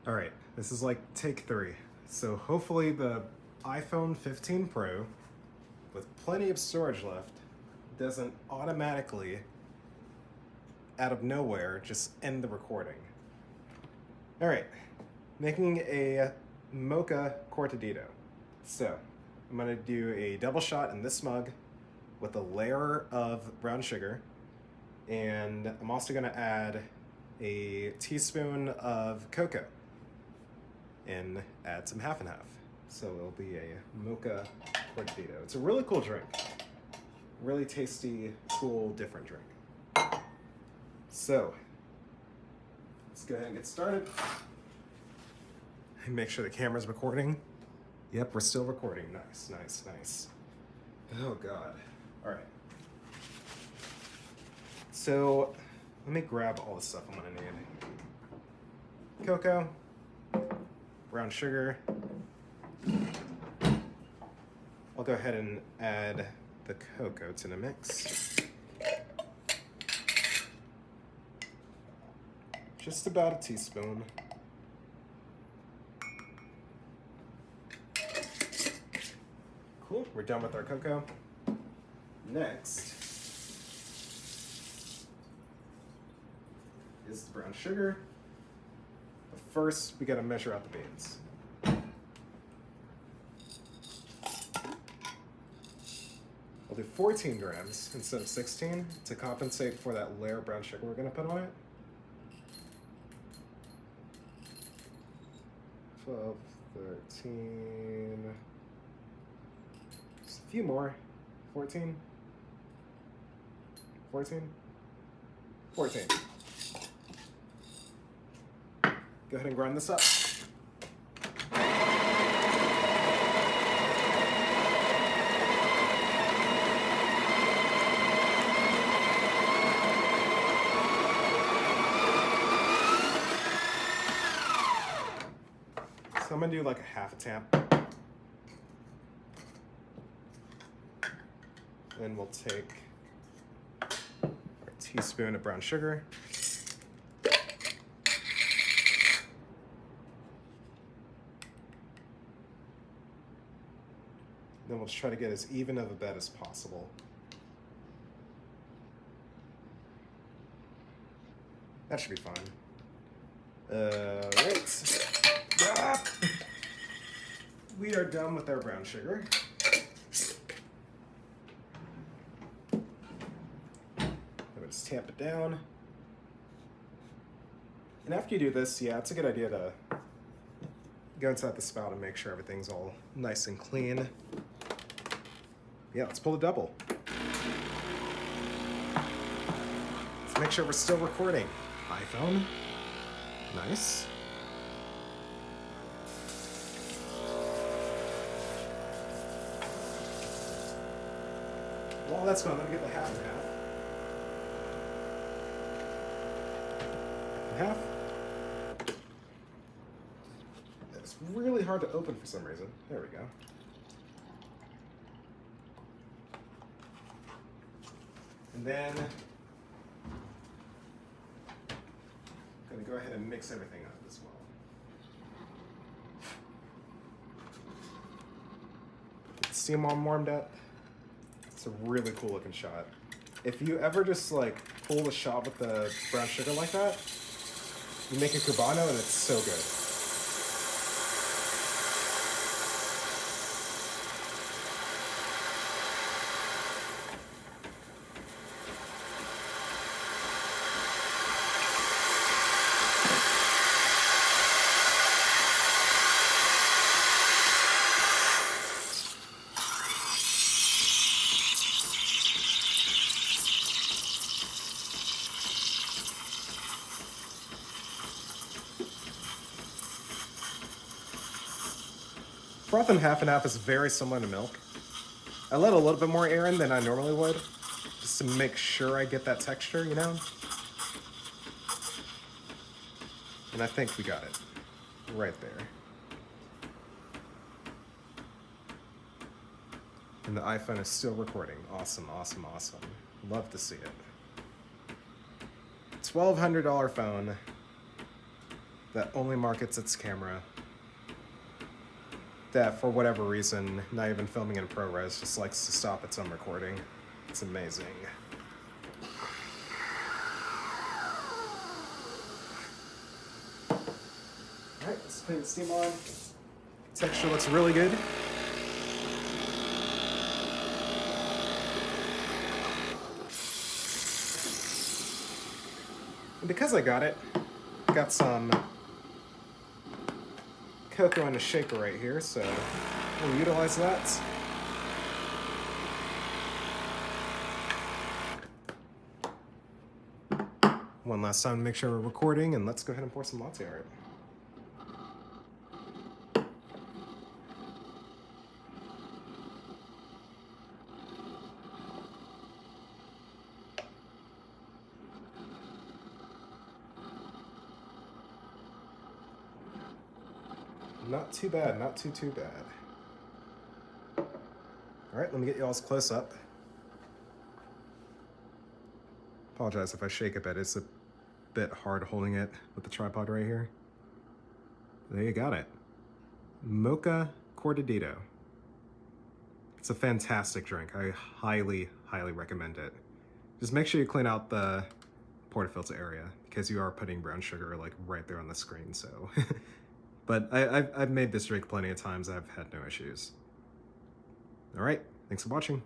All right, this is like take 3. So hopefully the iPhone 15 Pro, with plenty of storage left, doesn't automatically, out of nowhere, just end the recording. All right, making a Mocha Cortadito. So I'm gonna do a double shot in this mug with a layer of brown sugar, and I'm also gonna add a teaspoon of cocoa and add some half and half. So it'll be a Mocha Cortadito. It's a really cool drink. Really tasty, cool, different drink. So let's go ahead and get started. Make sure the camera's recording. Yep, we're still recording. Nice, nice, nice. Oh God. All right. So let me grab all the stuff I'm gonna need. Cocoa, brown sugar. I'll go ahead and add the cocoa to the mix. Just about a teaspoon. Cool, we're done with our cocoa. Next is the brown sugar. But first, we gotta measure out the beans. I'll do 14 grams instead of 16 to compensate for that layer of brown sugar we're gonna put on it. 12, 13, just a few more. 14, 14, 14. Go ahead and grind this up. So I'm gonna do like a half a tamp. Then we'll take our teaspoon of brown sugar. Then we'll try to get as even of a bed as possible. That should be fine. Right. Ah. We are done with our brown sugar. Just tamp it down. And after you do this, yeah, it's a good idea to go inside the spout and make sure everything's all nice and clean. Yeah, let's pull the double. Let's make sure we're still recording. iPhone. Nice. While that's going, let me get the half and half. Half. It's really hard to open for some reason. There we go. And then I'm going to go ahead and mix everything up as well. Get the steam on warmed up. It's a really cool looking shot. If you ever just like pull the shot with the brown sugar like that, you make a Cubano and it's so good. Frothing half and half is very similar to milk. I let a little bit more air in than I normally would, just to make sure I get that texture, you know? And I think we got it right there. And the iPhone is still recording. Awesome, awesome, awesome. Love to see it. $1,200 phone. that only markets its camera, that for whatever reason, not even filming in ProRes, just likes to stop its own recording. It's amazing. Alright, let's clean the steam on. Texture looks really good. And because I got some cocoa in a shaker right here, so we'll utilize that. One last time to make sure we're recording, and let's go ahead and pour some latte art. Not too bad, not too bad. All right, let me get y'all's close up. Apologize if I shake a bit, it's a bit hard holding it with the tripod right here. There you got it. Mocha Cortadito. It's a fantastic drink. I highly, highly recommend it. Just make sure you clean out the portafilter area because you are putting brown sugar like right there on the screen, so. But I've made this drink plenty of times. I've had no issues. All right, thanks for watching.